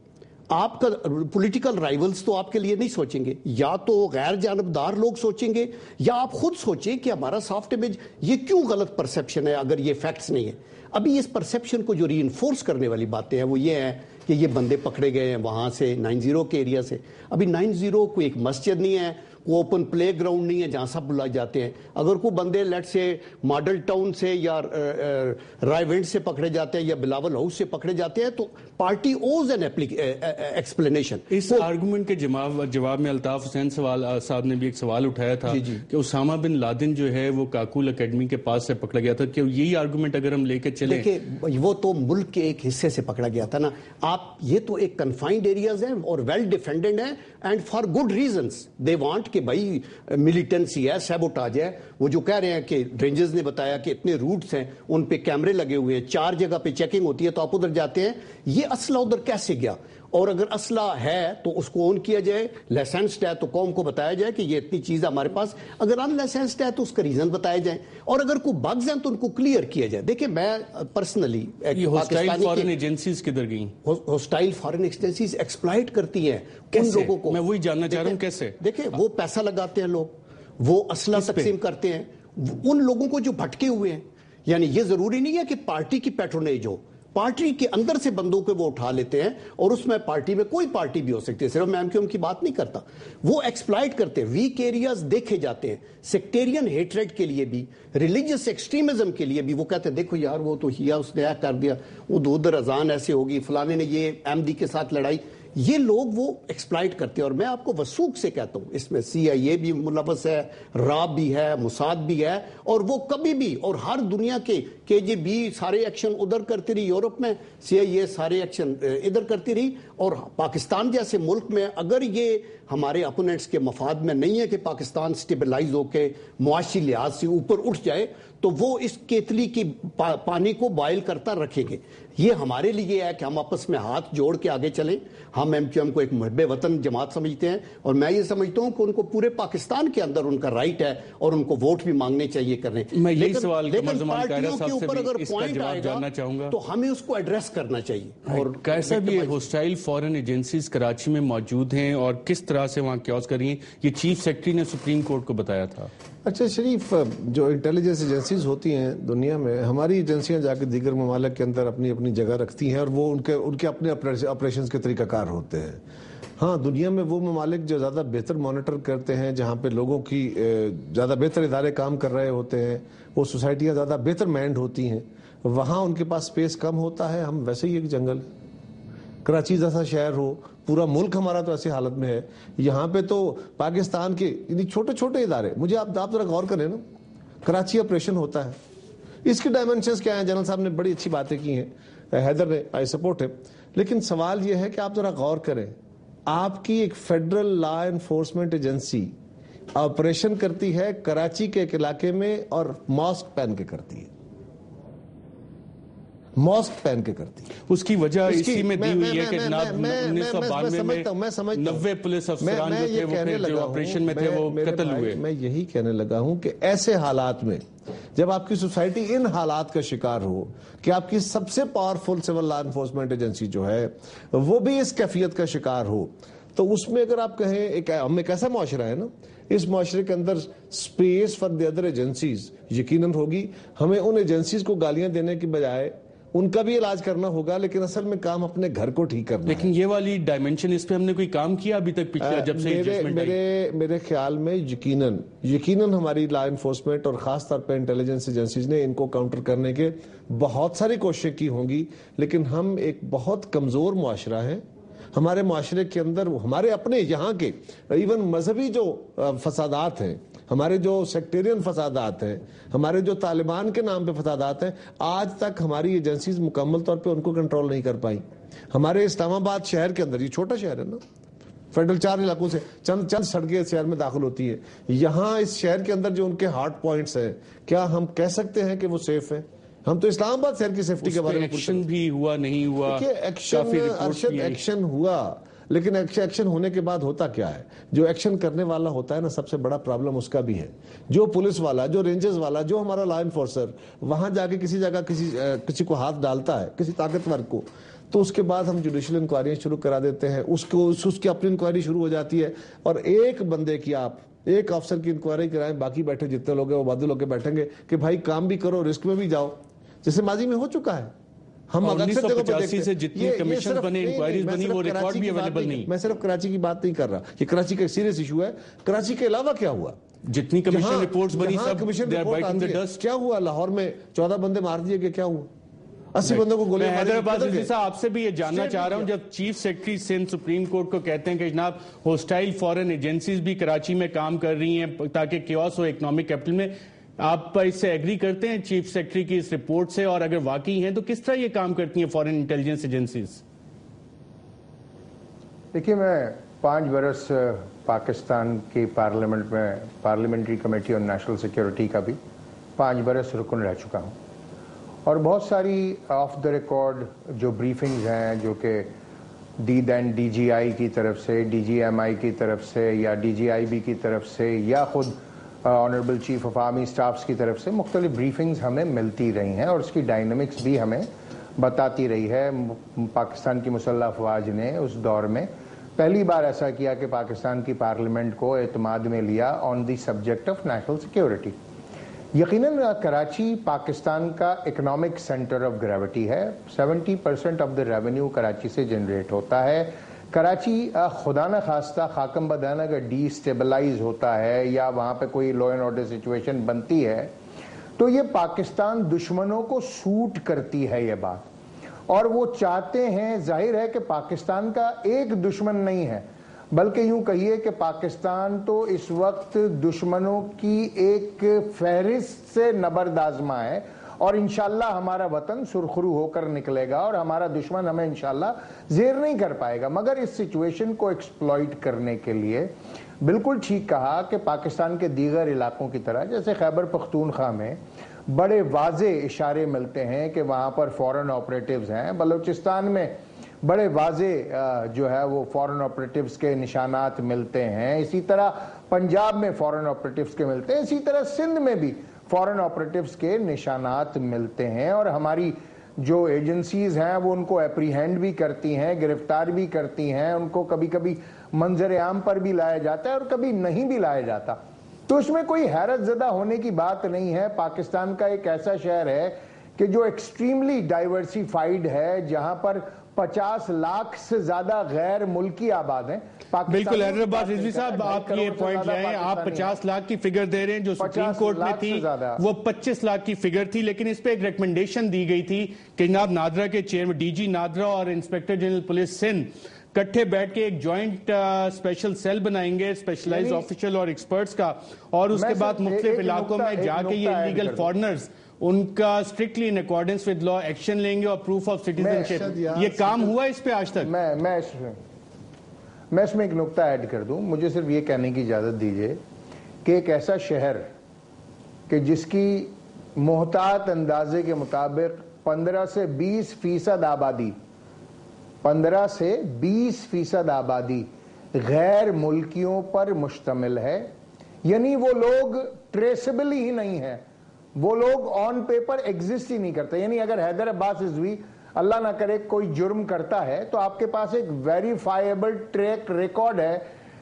آپ کا پولیٹیکل رائیولز تو آپ کے لیے نہیں سوچیں گے, یا تو غیر جانبدار لوگ سوچیں گے, یا آپ خود سوچیں کہ ہمارا سافٹ امیج یہ کیوں غلط پرسپشن ہے اگر یہ فیکٹس نہیں ہے. ابھی اس پرسپشن کو جو ری انفورس کرنے والی باتیں ہیں وہ یہ ہیں کہ یہ بندے پکڑے گئے ہیں وہاں سے 90 کے ایریا سے. ابھی 90 کوئی ایک مسجد نہیں ہے, کوئی اوپن پلے گراؤنڈ نہیں ہے جہاں سب بلائے جاتے ہیں. اگر کوئی بندے لیٹ سے ماڈل ٹاؤن سے یا رائے ونڈ سے پکڑے جاتے ہیں یا بلاول ہاؤس سے پکڑے جاتے ہیں تو پارٹی اوز این ایکسپلینیشن. اس آرگومنٹ کے جواب میں الطاف حسین صاحب نے بھی ایک سوال اٹھایا تھا کہ اسامہ بن لادن جو ہے وہ کاکول اکیڈمی کے پاس سے پکڑا گیا تھا. کہ یہی آرگومنٹ اگر ہم لے کے چلیں, دیکھیں وہ تو ملک کے ایک حصے سے پکڑا گیا تھا نا. آپ یہ تو ایک کنفائنڈ ایریاز ہیں اور ویل ڈیفینڈڈ ہیں and for good reasons. They want کہ بھائی ملیٹنسی ہے, سیبوٹاج ہے. وہ جو کہہ رہے ہیں کہ رینجرز نے بتایا کہ اتنے روٹس ہیں ان پہ کیمرے لگے ہوئے ہیں, 4 جگہ پہ چیکنگ ہوتی ہے تو آپ ادھر جاتے ہیں. یہ اسلحہ ادھر کیسے گیا؟ اور اگر اسلحہ ہے تو اس کو اون کیا جائے, لائسنسڈ ہے تو قوم کو بتایا جائے کہ یہ اتنی چیز ہے ہمارے پاس. اگر ان لائسنسڈ ہے تو اس کا ریزن بتایا جائے, اور اگر کوئی بگز ہیں تو ان کو کلیئر کیا جائے. دیکھیں میں پرسنلی ہاسٹائل فارن ایجنسیز کدھر گئیں؟ ہاسٹائل فارن ایجنسیز ایکسپلائٹ کرتی ہیں ان لوگوں کو. میں وہی جاننا چاہ رہا ہوں کیسے. دیکھیں وہ پیسہ لگاتے ہیں لوگ, وہ اسلحہ تقسیم کرتے ہیں ان لوگوں کو جو بھٹکے ہوئے ہیں. یعنی یہ ضروری نہیں ہے کہ پارٹی کی پیٹرونیج ہو, پارٹی کے اندر سے بندوں کو وہ اٹھا لیتے ہیں, اور اس میں پارٹی میں کوئی پارٹی بھی ہو سکتی ہے, صرف میں ایم کی بات نہیں کرتا. وہ ایکسپلائٹ کرتے ہیں, ویک ایریاز دیکھے جاتے ہیں, سیکٹیرین ہیٹریڈ کے لیے بھی, ریلیجس ایکسٹریمزم کے لیے بھی. وہ کہتے ہیں دیکھو یار وہ تو ہیا اس نے کر دیا, وہ ادھر اذان ایسے ہوگی, فلانے نے یہ احمدی کے ساتھ لڑائی. یہ لوگ وہ ایکسپلائٹ کرتے ہیں. اور میں آپ کو وثوق سے کہتا ہوں اس میں CIA بھی ملوث ہے, راب بھی ہے, موساد بھی ہے, اور وہ کبھی بھی اور ہر دنیا کے KGB سارے ایکشن ادھر کرتی رہی, یورپ میں CIA سارے ایکشن ادھر کرتی رہی. اور پاکستان جیسے ملک میں اگر یہ ہمارے اپوننٹس کے مفاد میں نہیں ہے کہ پاکستان سٹیبلائز ہو کے معاشی لحاظ سے اوپر اٹھ جائے, تو وہ اس کیتلی کی پانی کو بائل کرتا رکھیں گے. یہ ہمارے لیے ہے کہ ہم آپس میں ہاتھ جوڑ کے آگے چلیں. ہم MQM کو ایک محب وطن جماعت سمجھتے ہیں, اور میں یہ سمجھتا ہوں کہ ان کو پورے پاکستان کے اندر ان کا رائٹ ہے اور ان کو ووٹ بھی مانگنے چاہیے کرنے. میں یہی سوال لیکن پارٹیوں کے اوپر اگر پوائنٹ آئے گا تو ہمیں اس کو ایڈریس کرنا چاہیے. اور کیسا بھی ہاسٹائل فارن ایجنسیز کراچی میں موجود ہیں اور کس طرح سے وہاں کیوس کر رہی ہیں, یہ چیف سیکرٹری نے سپریم کورٹ کو بتایا تھا. اچھا شریف, جو انٹیلیجنس ایجنسیز ہوتی ہیں دنیا میں, ہماری ایجنسیاں جا کے دیگر ممالک کے اندر اپنی اپنی جگہ رکھتی ہیں اور وہ ان کے اپنے آپریشنز کے طریقہ کار ہوتے ہیں. ہاں دنیا میں وہ ممالک جو زیادہ بہتر مانیٹر کرتے ہیں, جہاں پہ لوگوں کی زیادہ بہتر ادارے کام کر رہے ہوتے ہیں, وہ سوسائٹیاں زیادہ بہتر مینڈ ہوتی ہیں, وہاں ان کے پاس سپیس کم ہوتا ہے. ہم ویسے ہی ایک جنگل, کراچی جیسا شہر ہو, پورا ملک ہمارا تو ایسی حالت میں ہے. یہاں پہ تو پاکستان کے چھوٹے چھوٹے ادارے, مجھے آپ ذرا غور کریں نا, کراچی آپریشن ہوتا ہے, اس کے ڈائمنشنز کیا ہیں؟ جنرل صاحب نے بڑی اچھی باتیں کی ہیں, حیدر نے, آئی سپورٹ ہے. لیکن سوال یہ ہے کہ آپ ذرا غور کریں, آپ کی ایک federal law enforcement agency operation کرتی ہے کراچی کے ایک علاقے میں اور ماسک پہن کے کرتی ہے, ماسک پہن کے کرتی ہے. اس کی وجہ اسی میں دی ہوئی ہے کہ 1992 میں 90 پولیس افسران جو تھے وہ جو آپریشن میں تھے وہ قتل ہوئے. میں یہی کہنے لگا ہوں کہ ایسے حالات میں جب آپ کی سوسائٹی ان حالات کا شکار ہو کہ آپ کی سب سے powerful civil law enforcement agency جو ہے وہ بھی اس کیفیت کا شکار ہو, تو اس میں اگر آپ کہیں ہم ایک ایسا معاشرہ ہے نا, اس معاشرے کے اندر space for the other agencies یقیناً ہوگی. ہمیں ان ایجنسیز کو گالیاں دینے کی بجائے ان کا بھی علاج کرنا ہوگا, لیکن اصل میں کام اپنے گھر کو ٹھیک کرنا. لیکن یہ والی ڈائمنشن اس پہ ہم نے کوئی کام کیا ابھی تک پچھلے جب سے میرے خیال میں یقیناً ہماری لا انفورسمنٹ اور خاص طور پہ انٹیلیجنس ایجنسیز نے ان کو کاؤنٹر کرنے کے بہت ساری کوششیں کی ہوں گی. لیکن ہم ایک بہت کمزور معاشرہ ہے. ہمارے معاشرے کے اندر ہمارے اپنے یہاں کے ایون مذہبی جو فسادات ہیں, ہمارے جو سیکٹیرین فسادات ہیں, ہمارے جو طالبان کے نام پہ فسادات ہیں, آج تک ہماری ایجنسیز مکمل طور پہ ان کو کنٹرول نہیں کر پائی. ہمارے اسلام آباد شہر کے اندر, یہ چھوٹا شہر ہے نا, فیڈرل 4 علاقوں سے چند سڑکیں شہر میں داخل ہوتی ہیں. یہاں اس شہر کے اندر جو ان کے ہارڈ پوائنٹس ہیں, کیا ہم کہہ سکتے ہیں کہ وہ سیف ہے؟ ہم تو اسلام آباد شہر کی سیفٹی کے بارے میں ایکشن بھی ہوا نہیں ہوا, ایکشن ہوا, لیکن ایکشن ہونے کے بعد ہوتا کیا ہے؟ جو ایکشن کرنے والا ہوتا ہے نا, سب سے بڑا پرابلم اس کا بھی ہے. جو پولیس والا, جو رینجرز والا, جو ہمارا لا انفورسر وہاں جا کے کسی جگہ کسی کو ہاتھ ڈالتا ہے, کسی طاقتور کو, تو اس کے بعد ہم جوڈیشل انکوائریاں شروع کرا دیتے ہیں. اس کی اپنی انکوائری شروع ہو جاتی ہے, اور ایک بندے کی, آپ ایک افسر کی انکوائری کرائیں, باقی بیٹھے جتنے لوگ ہیں وہ بادل ہو کے بیٹھیں گے کہ بھائی کام بھی کرو, رسک میں بھی جاؤ, جیسے ماضی میں ہو چکا ہے. ہم 1985 سے جتنی کمیشن بنے, انکوائریز بنی, وہ ریکارڈ بھی اویلیبل نہیں. میں صرف کراچی کی بات نہیں کر رہا, یہ کراچی کا ایک سیریس ایشو ہے. کراچی کے علاوہ کیا ہوا؟ جتنی کمیشن رپورٹس بنی سب کیا ہوا؟ لاہور میں 14 بندے مار دیے گئے, کیا ہوا؟ 80 بندوں کو گولی. حیدرآباد صاحب آپ سے بھی یہ جاننا چاہ رہا ہوں, جب chief secretary Sindh supreme court کو کہتے ہیں کہ جناب ہوسٹائل فورن ایجنسیز بھی کراچی میں کام کر رہی ہیں تاکہ کیوس ہو اکنامک کیپٹل میں, آپ اس سے ایگری کرتے ہیں چیف سیکرٹری کی اس رپورٹ سے؟ اور اگر واقعی ہیں تو کس طرح یہ کام کرتی ہیں فورن انٹیلیجنس ایجنسیز؟ دیکھیے, میں 5 برس پاکستان کی پارلیمنٹ میں parliamentary committee on national security کا بھی 5 برس رکن رہ چکا ہوں, اور بہت ساری آف دا ریکارڈ جو بریفنگز ہیں جو کہ ڈی جی آئی کی طرف سے, ڈی جی ایم آئی کی طرف سے, یا ڈی جی آئی بی کی طرف سے, یا خود honourable chief of army staffs کی طرف سے مختلف بریفنگز ہمیں ملتی رہی ہیں, اور اس کی ڈائنامکس بھی ہمیں بتاتی رہی ہے. پاکستان کی مسلح افواج نے اس دور میں پہلی بار ایسا کیا کہ پاکستان کی پارلیمنٹ کو اعتماد میں لیا on the subject of national security. یقیناً کراچی پاکستان کا اکنامک سینٹر آف گریوٹی ہے. 70% آف دا ریونیو کراچی سے جنریٹ ہوتا ہے. کراچی خدا نہ خواستہ خاکم بدانہ اگر ڈی اسٹیبلائز ہوتا ہے یا وہاں پہ کوئی لا اینڈ آرڈر سچویشن بنتی ہے تو یہ پاکستان دشمنوں کو سوٹ کرتی ہے یہ بات, اور وہ چاہتے ہیں, ظاہر ہے کہ پاکستان کا ایک دشمن نہیں ہے, بلکہ یوں کہیے کہ پاکستان تو اس وقت دشمنوں کی ایک فہرست سے نبرد آزما ہے, اور انشاءاللہ ہمارا وطن سرخرو ہو کر نکلے گا, اور ہمارا دشمن ہمیں انشاءاللہ زیر نہیں کر پائے گا. مگر اس سچویشن کو ایکسپلوئٹ کرنے کے لیے بالکل ٹھیک کہا کہ پاکستان کے دیگر علاقوں کی طرح جیسے خیبر پختونخوا میں بڑے واضح اشارے ملتے ہیں کہ وہاں پر فورن آپریٹیوز ہیں, بلوچستان میں بڑے واضح جو ہے وہ فورن آپریٹیوز کے نشانات ملتے ہیں, اسی طرح پنجاب میں فورن آپریٹیوز کے ملتے ہیں, اسی طرح سندھ میں بھی فورن آپریٹیوز کے نشانات ملتے ہیں, اور ہماری جو ایجنسیز ہیں وہ ان کو اپریہینڈ بھی کرتی ہیں, گرفتار بھی کرتی ہیں, ان کو کبھی کبھی منظر عام پر بھی لایا جاتا ہے اور کبھی نہیں بھی لایا جاتا. تو اس میں کوئی حیرت زدہ ہونے کی بات نہیں ہے. پاکستان کا ایک ایسا شہر ہے کہ جو ایکسٹریملی ڈائیورسیفائیڈ ہے, جہاں پر 50 لاکھ سے زیادہ غیر ملکی آباد ہیں. بالکل حیدرآباد رضوی صاحب آپ یہ پوائنٹ لائیں, آپ 50 لاکھ کی فگر دے رہے ہیں, جو سپریم کورٹ میں تھی وہ 25 لاکھ کی فگر تھی, لیکن اس پہ ایک ریکمنڈیشن دی گئی تھی کہ جناب نادرا کے چیئرمین ڈی جی نادرا اور انسپیکٹر جنرل پولیس سندھ کٹھے بیٹھ کے ایک جوائنٹ اسپیشل سیل بنائیں گے اسپیشلائز آفیشل اور ایکسپرٹس کا, اور اس کے بعد مختلف علاقوں میں جا کے یہ انلیگل فورنرز ان کا strictly in accordance with law action لیں گے اور پروف آف سٹیزنشپ. یہ کام ہوا اس پہ آج تک؟ میں اس میں ایک نقطہ ایڈ کر دوں. مجھے صرف یہ کہنے کی اجازت دیجئے کہ ایک ایسا شہر کہ جس کی محتاط اندازے کے مطابق 15 سے 20% آبادی 15 سے 20% آبادی غیر ملکیوں پر مشتمل ہے, یعنی وہ لوگ ٹریسیبل ہی نہیں ہیں, وہ لوگ آن پیپر ایگزسٹ ہی نہیں کرتے. یعنی اگر حیدر عباس رضوی اللہ نہ کرے کوئی جرم کرتا ہے تو آپ کے پاس ایک ویریفائیبل ٹریک ریکارڈ ہے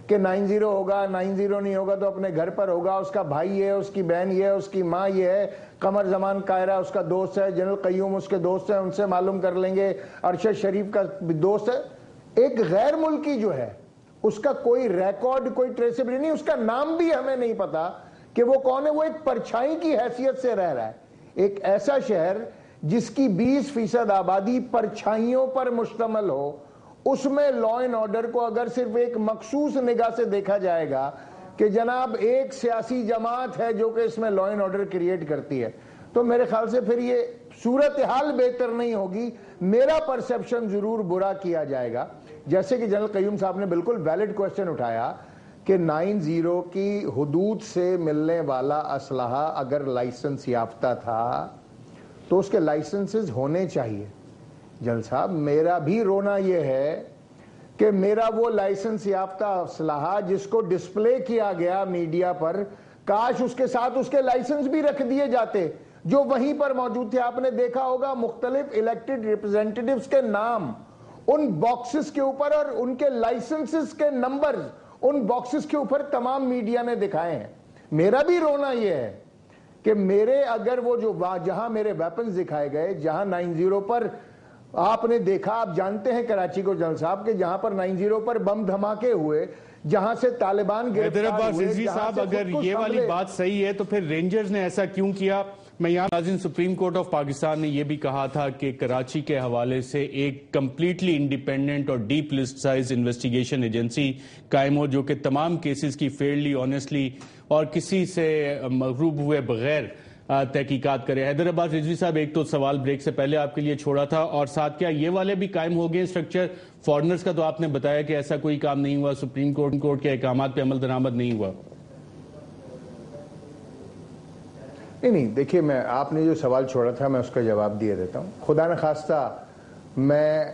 کہ 90 ہوگا, 90 نہیں ہوگا تو اپنے گھر پر ہوگا, اس کا بھائی یہ ہے, اس کی بہن یہ ہے, اس کی ماں یہ ہے, قمر زمان قاہرہ اس کا دوست ہے, جنرل قیوم اس کے دوست ہیں, ان سے معلوم کر لیں گے, ارشد شریف کا دوست ہے. ایک غیر ملکی جو ہے اس کا کوئی ریکارڈ, کوئی ٹریسیبل نہیں, اس کا نام بھی ہمیں نہیں پتا کہ وہ کون ہے, وہ ایک پرچھائی کی حیثیت سے رہ رہا ہے. ایک ایسا شہر جس کی 20% آبادی پرچھائیوں پر مشتمل ہو, اس میں لا اینڈ آرڈر کو اگر صرف ایک مخصوص نگاہ سے دیکھا جائے گا کہ جناب ایک سیاسی جماعت ہے جو کہ اس میں لا اینڈ آرڈر کریٹ کرتی ہے, تو میرے خیال سے پھر یہ صورتحال بہتر نہیں ہوگی. میرا پرسیپشن ضرور برا کیا جائے گا جیسے کہ جنرل قیوم صاحب نے بالکل ویلڈ کوشچن اٹھایا کہ 90 کی حدود سے ملنے والا اسلحہ اگر لائسنس یافتہ تھا تو اس کے لائسنسز ہونے چاہیے. جنرل صاحب میرا بھی رونا یہ ہے کہ میرا وہ لائسنس یافتہ اسلحہ جس کو ڈسپلے کیا گیا میڈیا پر, کاش اس کے ساتھ اس کے لائسنس بھی رکھ دیے جاتے جو وہیں پر موجود تھے. آپ نے دیکھا ہوگا مختلف الیکٹڈ ریپرزینٹیٹیوز کے نام ان باکسز کے اوپر اور ان کے لائسنسز کے نمبرز ان باکسز کے اوپر تمام میڈیا نے دکھائے ہیں. میرا بھی رونا یہ ہے کہ میرے اگر وہ جو جہاں میرے ویپنز دکھائے گئے, جہاں 90 پر آپ نے دیکھا, آپ جانتے ہیں کراچی کو جنرل صاحب کہ جہاں پر 90 پر بم دھماکے ہوئے, جہاں سے طالبان گرفتار ہوئے, رضوی صاحب اگر یہ والی بات صحیح ہے تو پھر رینجرز نے ایسا کیوں کیا؟ میں یہاں ناظرین, سپریم کورٹ آف پاکستان نے یہ بھی کہا تھا کہ کراچی کے حوالے سے ایک کمپلیٹلی انڈیپینڈنٹ اور ڈی پولیٹیسائزڈ انویسٹیگیشن ایجنسی قائم ہو جو کہ تمام کیسز کی فیئرلی, آنیسٹلی اور کسی سے مغروب ہوئے بغیر تحقیقات کرے. حیدر عباس رضوی صاحب, ایک تو سوال بریک سے پہلے آپ کے لیے چھوڑا تھا, اور ساتھ کیا یہ والے بھی قائم ہو گئے اسٹرکچر؟ فارنرز کا تو آپ نے بتایا کہ ایسا کوئی کام نہیں ہوا, سپریم کورٹ کے احکامات پہ عمل درآمد نہیں ہوا. نہیں دیکھیے, میں آپ نے جو سوال چھوڑا تھا میں اس کا جواب دے دیتا ہوں. خدا نخواستہ میں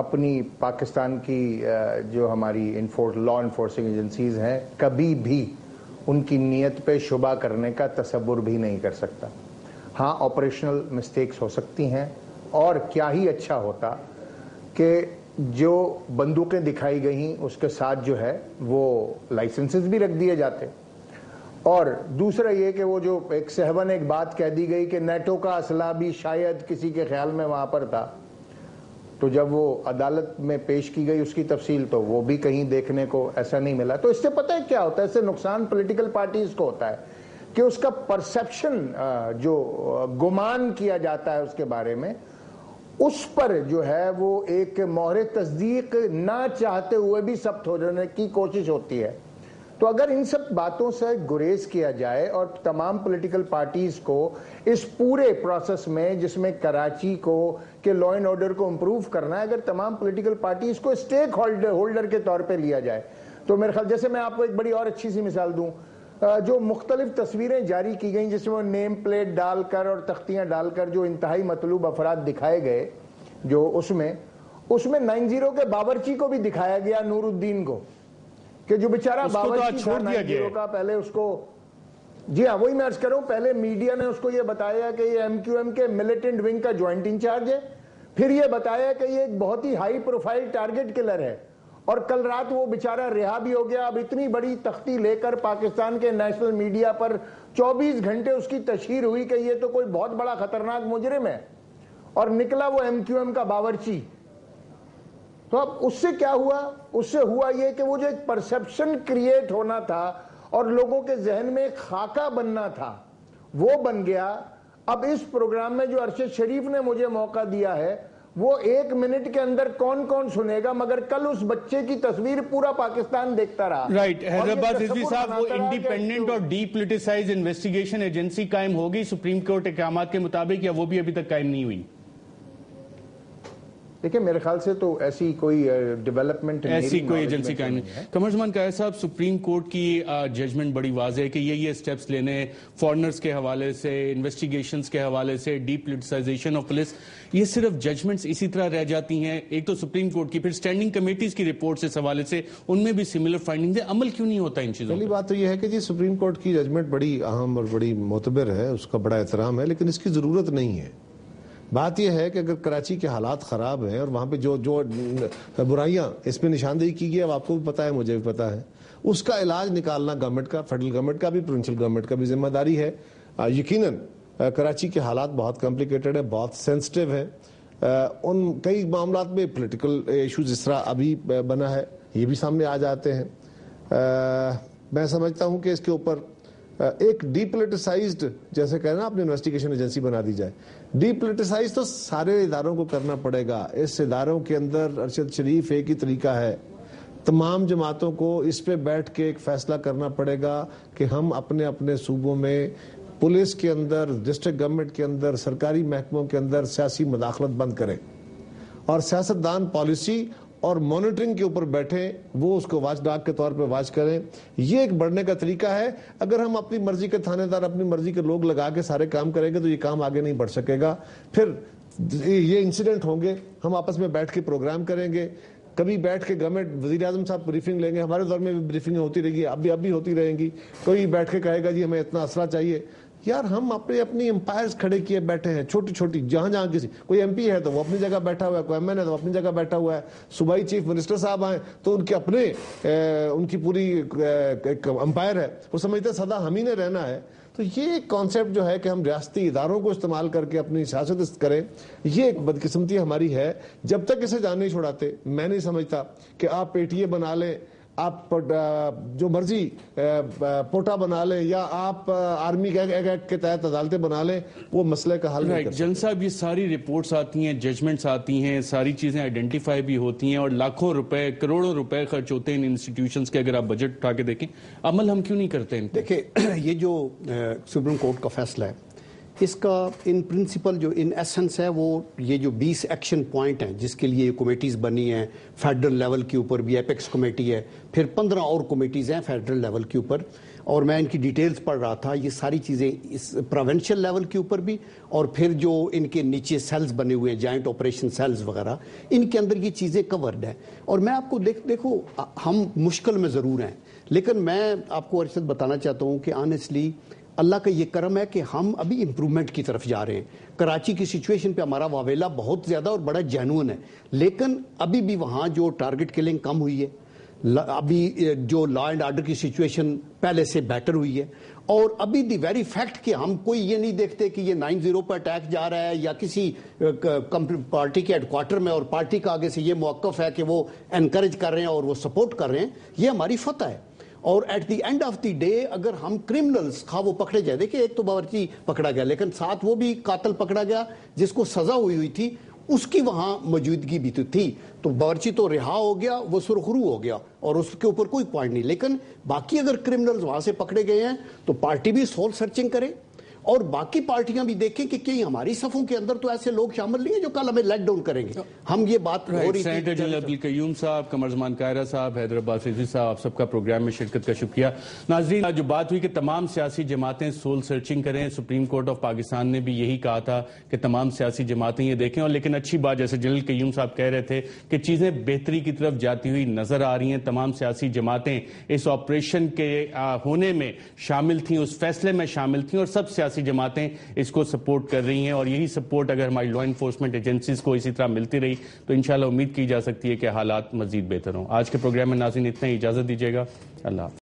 اپنی پاکستان کی جو ہماری لا انفورسنگ ایجنسیز ہیں کبھی بھی ان کی نیت پہ شبہ کرنے کا تصور بھی نہیں کر سکتا. ہاں آپریشنل مسٹیکس ہو سکتی ہیں, اور کیا ہی اچھا ہوتا کہ جو بندوقیں دکھائی گئیں اس کے ساتھ جو ہے وہ لائسنسز بھی رکھ دیے جاتے. اور دوسرا یہ کہ وہ جو ایک سہون ایک بات کہہ دی گئی کہ نیٹو کا اسلحہ بھی شاید کسی کے خیال میں وہاں پر تھا, تو جب وہ عدالت میں پیش کی گئی اس کی تفصیل تو وہ بھی کہیں دیکھنے کو ایسا نہیں ملا. تو اس سے پتہ ہے کیا ہوتا ہے, اس سے نقصان پولیٹیکل پارٹیز کو ہوتا ہے کہ اس کا پرسیپشن جو گمان کیا جاتا ہے اس کے بارے میں, اس پر جو ہے وہ ایک مہر تصدیق نہ چاہتے ہوئے بھی ثبت ہو جانے کی کوشش ہوتی ہے. تو اگر ان سب باتوں سے گریز کیا جائے اور تمام پولیٹیکل پارٹیز کو اس پورے پروسیس میں جس میں کراچی کو کہ لا اینڈ آرڈر کو امپروو کرنا ہے, اگر تمام پولیٹیکل پارٹیز کو اسٹیک ہولڈر کے طور پہ لیا جائے تو میرے خیال, جیسے میں آپ کو ایک بڑی اور اچھی سی مثال دوں, جو مختلف تصویریں جاری کی گئیں جس میں وہ نیم پلیٹ ڈال کر اور تختیاں ڈال کر جو انتہائی مطلوب افراد دکھائے گئے, جو اس میں 90 کے باورچی کو بھی دکھایا گیا, نور الدین کو, کہ جو بیچارہ باورچی تھا 90 کا, پہلے اس کو, جی ہاں وہی میں عرض کر رہا ہوں, پہلے میڈیا نے اس کو یہ بتایا کہ یہ MQM کے ملیٹنٹ ونگ کا جوائنٹ انچارج ہے, پھر یہ بتایا کہ یہ ایک بہت ہی ہائی پروفائل ٹارگٹ کلر ہے, اور کل رات وہ بیچارہ رہا بھی ہو گیا. اب اتنی بڑی تختی لے کر پاکستان کے نیشنل میڈیا پر 24 گھنٹے اس کی تشہیر ہوئی کہ یہ تو کوئی بہت بڑا خطرناک مجرم ہے, اور نکلا وہ MQM کا باورچی. تو اب اس سے کیا ہوا؟ اس سے ہوا یہ کہ وہ جو ایک پرسپشن کریٹ ہونا تھا اور لوگوں کے ذہن میں ایک خاکہ بننا تھا وہ بن گیا. اب اس پروگرام میں جو ارشد شریف نے مجھے موقع دیا ہے وہ 1 منٹ کے اندر کون کون سنے گا, مگر کل اس بچے کی تصویر پورا پاکستان دیکھتا رہا. رائٹ, حیدرآباد رضوی صاحب, وہ انڈیپینڈنٹ اور ڈی پولیٹیسائزڈ انویسٹیگیشن ایجنسی قائم ہوگی سپریم کورٹ احکامات کے مطابق, یا وہ بھی ابھی تک قائم نہیں ہوئی؟ دیکھیں میرے خیال سے تو ایسی کوئی ڈیولپمنٹ ایسی کوئی ایجنسی قائم نہیں. قمر زمان قائد صاحب, سپریم کورٹ کی ججمنٹ بڑی واضح ہے کہ یہ سٹیپس لینے, فارنرز کے حوالے سے, انویسٹیگیشنز کے حوالے سے, ڈی پولیٹیسائزیشن آف پولیس, یہ صرف ججمنٹس اسی طرح رہ جاتی ہیں. ایک تو سپریم کورٹ کی, پھر اسٹینڈنگ کمیٹیز کی رپورٹس اس حوالے سے ان میں بھی سملر فائنڈنگز ہیں. عمل کیوں نہیں ہوتا ان چیزوں؟ پہلی بات تو یہ ہے کہ جی سپریم کورٹ کی ججمنٹ بڑی اہم اور بڑی معتبر ہے, اس کا بڑا احترام ہے, لیکن اس کی ضرورت نہیں ہے. بات یہ ہے کہ اگر کراچی کے حالات خراب ہیں اور وہاں پہ جو برائیاں اس میں نشاندہی کی گئی, اب آپ کو بھی پتا ہے, مجھے بھی پتا ہے, اس کا علاج نکالنا گورنمنٹ کا, فیڈرل گورنمنٹ کا بھی, پروونشل گورنمنٹ کا بھی ذمہ داری ہے. یقیناً کراچی کے حالات بہت کمپلیکیٹڈ ہیں, بہت سینسٹیو ہیں, ان کئی معاملات میں پولیٹیکل ایشوز جس طرح ابھی بنا ہے یہ بھی سامنے آ جاتے ہیں. میں سمجھتا ہوں کہ اس کے اوپر ایک ڈی پولیٹیسائزڈ, جیسے کہنا آپ نے انویسٹیگیشن ایجنسی بنا دی جائے. ڈی پولیٹیسائز تو سارے اداروں کو کرنا پڑے گا. اس اداروں کے اندر ارشد شریف ایک ہی طریقہ ہے, تمام جماعتوں کو اس پہ بیٹھ کے ایک فیصلہ کرنا پڑے گا کہ ہم اپنے اپنے صوبوں میں پولیس کے اندر, ڈسٹرکٹ گورنمنٹ کے اندر, سرکاری محکموں کے اندر سیاسی مداخلت بند کریں, اور سیاستدان پالیسی اور مانیٹرنگ کے اوپر بیٹھیں، وہ اس کو واچ ڈاگ کے طور پہ واچ کریں. یہ ایک بڑھنے کا طریقہ ہے. اگر ہم اپنی مرضی کے تھانے دار اپنی مرضی کے لوگ لگا کے سارے کام کریں گے تو یہ کام آگے نہیں بڑھ سکے گا. پھر یہ انسیڈنٹ ہوں گے، ہم آپس میں بیٹھ کے پروگرام کریں گے، کبھی بیٹھ کے گورنمنٹ وزیر اعظم صاحب بریفنگ لیں گے. ہمارے دور میں بھی بریفنگیں ہوتی رہے گی، اب بھی ہوتی رہیں گی. کوئی بیٹھ کے کہے گا جی ہمیں اتنا اسلحہ چاہیے. یار ہم اپنی امپائرز کھڑے کیے بیٹھے ہیں، چھوٹی چھوٹی، جہاں کسی کوئی ایم پی ہے تو وہ اپنی جگہ بیٹھا ہوا ہے، کوئی ایم این ہے تو اپنی جگہ بیٹھا ہوا ہے. صوبائی چیف منسٹر صاحب آئیں تو ان کے اپنے ان کی پوری ایک امپائر ہے، وہ سمجھتے سدا ہم ہی نے رہنا ہے. تو یہ ایک کانسیپٹ جو ہے کہ ہم ریاستی اداروں کو استعمال کر کے اپنی سیاست کریں، یہ ایک بدقسمتی ہماری ہے. جب تک اسے جان نہیں چھوڑاتے، میں نہیں سمجھتا کہ آپ پیٹیے بنا لیں، آپ جو مرضی پوٹا بنا لیں، یا آپ آرمی کے تحت عدالتیں بنا لیں، وہ مسئلے کا حل نہیں کر سکتے. جن صاحب یہ ساری رپورٹس آتی ہیں، ججمنٹس آتی ہیں، ساری چیزیں آئیڈینٹیفائی بھی ہوتی ہیں، اور لاکھوں روپے کروڑوں روپے خرچ ہوتے ہیں ان انسٹیٹیوشنز کے. اگر آپ بجٹ اٹھا کے دیکھیں، عمل ہم کیوں نہیں کرتے ان؟ دیکھیں یہ جو سپریم کورٹ کا فیصلہ ہے، اس کا ان پرنسپل جو ان ایسنس ہے، وہ یہ جو 20 ایکشن پوائنٹ ہیں جس کے لیے یہ کمیٹیز بنی ہیں، فیڈرل لیول کے اوپر بھی ایپیکس کمیٹی ہے، پھر 15 اور کمیٹیز ہیں فیڈرل لیول کے اوپر، اور میں ان کی ڈیٹیلز پڑھ رہا تھا. یہ ساری چیزیں اس پروونشل لیول کے اوپر بھی، اور پھر جو ان کے نیچے سیلز بنے ہوئے ہیں، جوائنٹ آپریشن سیلز وغیرہ، ان کے اندر یہ چیزیں کورڈ ہیں. اور میں آپ کو دیکھو ہم مشکل میں ضرور ہیں، لیکن میں آپ کو ارشد بتانا چاہتا ہوں کہ آنیسٹلی اللہ کا یہ کرم ہے کہ ہم ابھی امپرومنٹ کی طرف جا رہے ہیں. کراچی کی سچویشن پہ ہمارا واویلا بہت زیادہ اور بڑا جینوئن ہے، لیکن ابھی بھی وہاں جو ٹارگٹ کلنگ کم ہوئی ہے، ابھی جو لا اینڈ آرڈر کی سچویشن پہلے سے بیٹر ہوئی ہے. اور ابھی دی ویری فیکٹ کہ ہم کوئی یہ نہیں دیکھتے کہ یہ 9-0 پر اٹیک جا رہا ہے یا کسی پارٹی کے ہیڈ کوارٹر میں اور پارٹی کا آگے سے یہ موقف ہے کہ وہ انکریج کر رہے ہیں اور وہ سپورٹ کر رہے ہیں، یہ ہماری فتح ہے. اور at the end of the day اگر ہم کرمنلز وہ پکڑے جائے، دیکھیں ایک تو باورچی پکڑا گیا، لیکن ساتھ وہ بھی قاتل پکڑا گیا جس کو سزا ہوئی تھی، اس کی وہاں موجودگی بھی تو تھی. تو باورچی تو رہا ہو گیا، وہ سرخرو ہو گیا اور اس کے اوپر کوئی پوائنٹ نہیں. لیکن باقی اگر کرمنلز وہاں سے پکڑے گئے ہیں تو پارٹی بھی سول سرچنگ کرے، اور باقی پارٹیاں بھی دیکھیں کہ کہیں ہماری صفوں کے اندر تو ایسے لوگ شامل نہیں ہیں جو کل ہمیں لیٹ ڈاؤن کریں گے. ہم یہ بات ہو رہی سینیٹر جنرل عبدالقیوم صاحب، قمرزمان قاہرہ صاحب، حیدر عباس رضوی صاحب، آپ سب کا پروگرام میں شرکت کا شکریہ. ناظرین، جو بات ہوئی کہ تمام سیاسی جماعتیں سول سرچنگ کریں، سپریم کورٹ آف پاکستان نے بھی یہی کہا تھا کہ تمام سیاسی جماعتیں یہ دیکھیں. اور لیکن اچھی بات، جیسے جنرل قیوم صاحب کہہ رہے تھے کہ چیزیں بہتری کی طرف جاتی ہوئی نظر آ رہی ہیں. تمام سیاسی جماعتیں اس آپریشن کے ہونے میں شامل تھیں، اس فیصلے میں شامل تھیں، اور سب سیاسی جماعتیں اس کو سپورٹ کر رہی ہیں. اور یہی سپورٹ اگر ہماری لا انفورسمنٹ ایجنسیز کو اسی طرح ملتی رہی تو انشاءاللہ امید کی جا سکتی ہے کہ حالات مزید بہتر ہوں. آج کے پروگرام میں ناظرین اتنا ہی، اجازت دیجیے گا. اللہ حافظ.